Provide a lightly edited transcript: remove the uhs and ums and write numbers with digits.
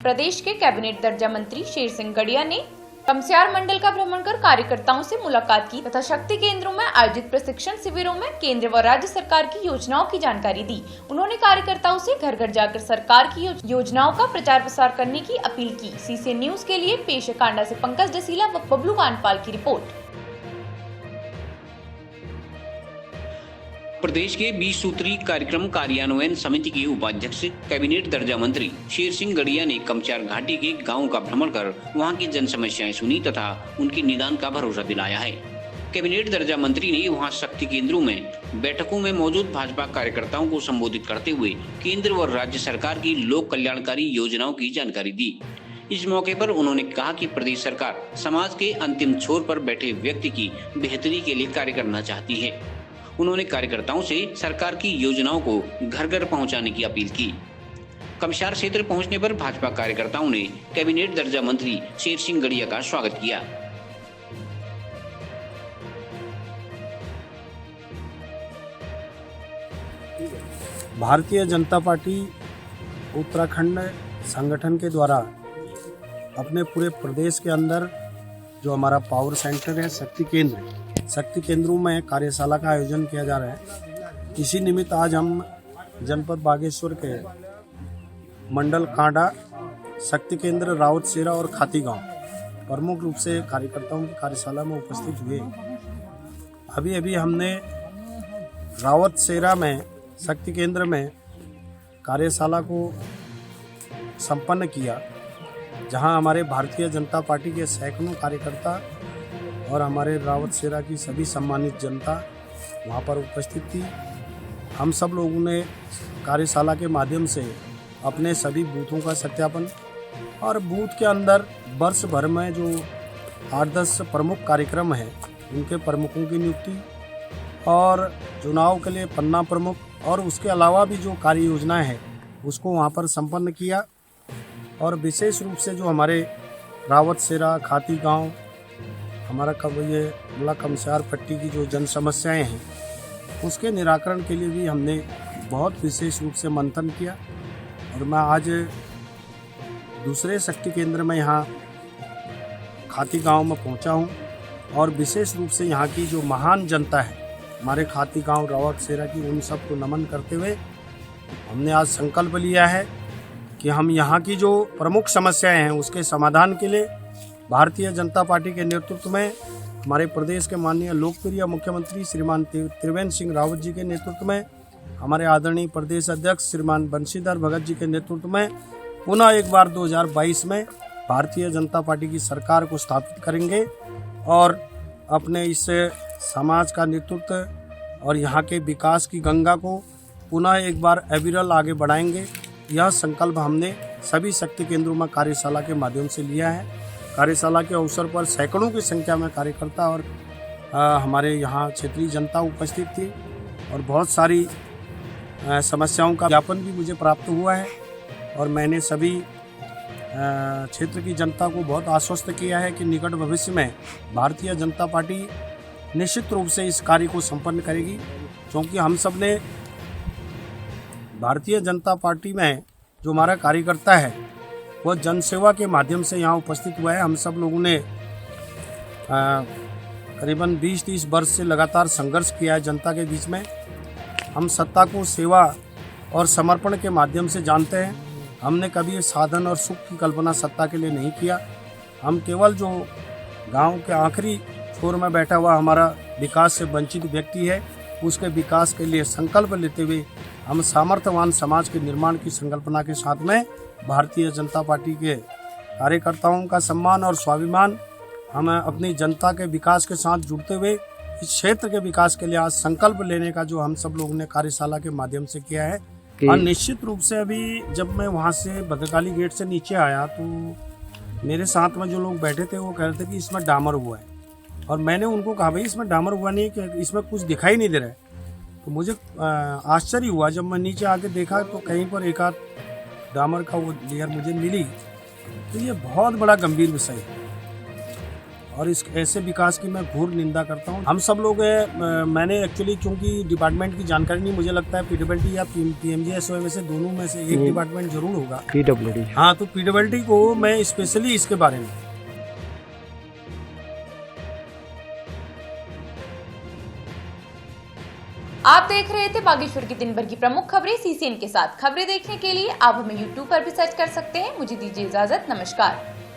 प्रदेश के कैबिनेट दर्जा मंत्री शेर सिंह गड़िया ने कमस्यार मंडल का भ्रमण कर कार्यकर्ताओं से मुलाकात की तथा शक्ति केंद्रों में आयोजित प्रशिक्षण शिविरों में केंद्र व राज्य सरकार की योजनाओं की जानकारी दी। उन्होंने कार्यकर्ताओं से घर घर जाकर सरकार की योजनाओं का प्रचार प्रसार करने की अपील की। सीसी न्यूज के लिए पेश है कांडा से पंकज डसीला व बबलू कानपाल की रिपोर्ट। प्रदेश के 20 सूत्री कार्यक्रम कार्यान्वयन समिति के उपाध्यक्ष कैबिनेट दर्जा मंत्री शेर सिंह गड़िया ने कमस्यार घाटी के गांवों का भ्रमण कर वहां की जन समस्याएं सुनी तथा उनकी निदान का भरोसा दिलाया है। कैबिनेट दर्जा मंत्री ने वहां शक्ति केंद्रों में बैठकों में मौजूद भाजपा कार्यकर्ताओं को संबोधित करते हुए केंद्र व राज्य सरकार की लोक कल्याणकारी योजनाओं की जानकारी दी। इस मौके पर उन्होंने कहा कि प्रदेश सरकार समाज के अंतिम छोर पर बैठे व्यक्ति की बेहतरी के लिए कार्य करना चाहती है। उन्होंने कार्यकर्ताओं से सरकार की योजनाओं को घर घर पहुंचाने की अपील की। कमस्यार क्षेत्र पहुंचने पर भाजपा कार्यकर्ताओं ने कैबिनेट दर्जा मंत्री शेर सिंह गड़िया का स्वागत किया। भारतीय जनता पार्टी उत्तराखंड संगठन के द्वारा अपने पूरे प्रदेश के अंदर जो हमारा पावर सेंटर है शक्ति केंद्रों में कार्यशाला का आयोजन किया जा रहा है। इसी निमित्त आज हम जनपद बागेश्वर के मंडल कांडा, शक्ति केंद्र रावतसेरा और खाती गांव प्रमुख रूप से कार्यकर्ताओं की कार्यशाला में उपस्थित हुए। अभी हमने रावतसेरा में शक्ति केंद्र में कार्यशाला को संपन्न किया, जहां हमारे भारतीय जनता पार्टी के सैकड़ों कार्यकर्ता और हमारे रावतसेरा की सभी सम्मानित जनता वहां पर उपस्थित थी। हम सब लोगों ने कार्यशाला के माध्यम से अपने सभी बूथों का सत्यापन और बूथ के अंदर वर्ष भर में जो 8-10 प्रमुख कार्यक्रम हैं उनके प्रमुखों की नियुक्ति और चुनाव के लिए पन्ना प्रमुख और उसके अलावा भी जो कार्य योजनाएं हैं उसको वहां पर संपन्न किया। और विशेष रूप से जो हमारे रावतसेरा, खाती गांव, हमारा ये कमस्यार पट्टी की जो जन समस्याएं हैं उसके निराकरण के लिए भी हमने बहुत विशेष रूप से मंथन किया। और मैं आज दूसरे शक्ति केंद्र में यहाँ खाती गांव में पहुँचा हूँ और विशेष रूप से यहाँ की जो महान जनता है हमारे खाती गांव रावतसेरा की, उन सबको नमन करते हुए हमने आज संकल्प लिया है कि हम यहाँ की जो प्रमुख समस्याएं हैं उसके समाधान के लिए भारतीय जनता पार्टी के नेतृत्व में हमारे प्रदेश के माननीय लोकप्रिय मुख्यमंत्री श्रीमान त्रिवेंद्र सिंह रावत जी के नेतृत्व में, हमारे आदरणीय प्रदेश अध्यक्ष श्रीमान बंशीधर भगत जी के नेतृत्व में पुनः एक बार 2022 में भारतीय जनता पार्टी की सरकार को स्थापित करेंगे और अपने इस समाज का नेतृत्व और यहाँ के विकास की गंगा को पुनः एक बार अविरल आगे बढ़ाएंगे। यह संकल्प हमने सभी शक्ति केंद्रों में कार्यशाला के माध्यम से लिया है। कार्यशाला के अवसर पर सैकड़ों की संख्या में कार्यकर्ता और हमारे यहाँ क्षेत्रीय जनता उपस्थित थी और बहुत सारी समस्याओं का ज्ञापन भी मुझे प्राप्त हुआ है। और मैंने सभी क्षेत्र की जनता को बहुत आश्वस्त किया है कि निकट भविष्य में भारतीय जनता पार्टी निश्चित रूप से इस कार्य को संपन्न करेगी, क्योंकि हम सब ने भारतीय जनता पार्टी में जो हमारा कार्यकर्ता है वह जनसेवा के माध्यम से यहाँ उपस्थित हुआ है। हम सब लोगों ने करीबन 20-30 वर्ष से लगातार संघर्ष किया है जनता के बीच में। हम सत्ता को सेवा और समर्पण के माध्यम से जानते हैं। हमने कभी साधन और सुख की कल्पना सत्ता के लिए नहीं किया। हम केवल जो गांव के आखिरी छोर में बैठा हुआ हमारा विकास से वंचित व्यक्ति है उसके विकास के लिए संकल्प लेते हुए हम सामर्थ्यवान समाज के निर्माण की संकल्पना के साथ में भारतीय जनता पार्टी के कार्यकर्ताओं का सम्मान और स्वाभिमान हम अपनी जनता के विकास के साथ जुड़ते हुए इस क्षेत्र के विकास के लिए आज संकल्प लेने का जो हम सब लोगों ने कार्यशाला के माध्यम से किया है। और निश्चित रूप से अभी जब मैं वहाँ से भद्रकाली गेट से नीचे आया तो मेरे साथ में जो लोग बैठे थे वो कह रहे थे कि इसमें डामर हुआ है, और मैंने उनको कहा भाई इसमें डामर हुआ नहीं है, कि इसमें कुछ दिखाई नहीं दे रहा है। तो मुझे आश्चर्य हुआ जब मैं नीचे आके देखा तो कहीं पर एक आध डामर का वो लेयर मुझे मिली। तो ये बहुत बड़ा गंभीर विषय है और इस ऐसे विकास की मैं घोर निंदा करता हूँ। हम सब लोग मैंने एक्चुअली चूंकि डिपार्टमेंट की जानकारी नहीं, मुझे लगता है पीडब्ल्यूडी या पीएमजीएसवाई में से दोनों में से एक डिपार्टमेंट जरूर होगा। पीडब्ल्यूडी, हाँ, तो पीडब्ल्यूडी को मैं स्पेशली इसके बारे में आप देख रहे थे बागेश्वर की दिन भर की प्रमुख खबरें सीसीएन के साथ। खबरें देखने के लिए आप हमें यूट्यूब पर भी सर्च कर सकते हैं। मुझे दीजिए इजाजत, नमस्कार।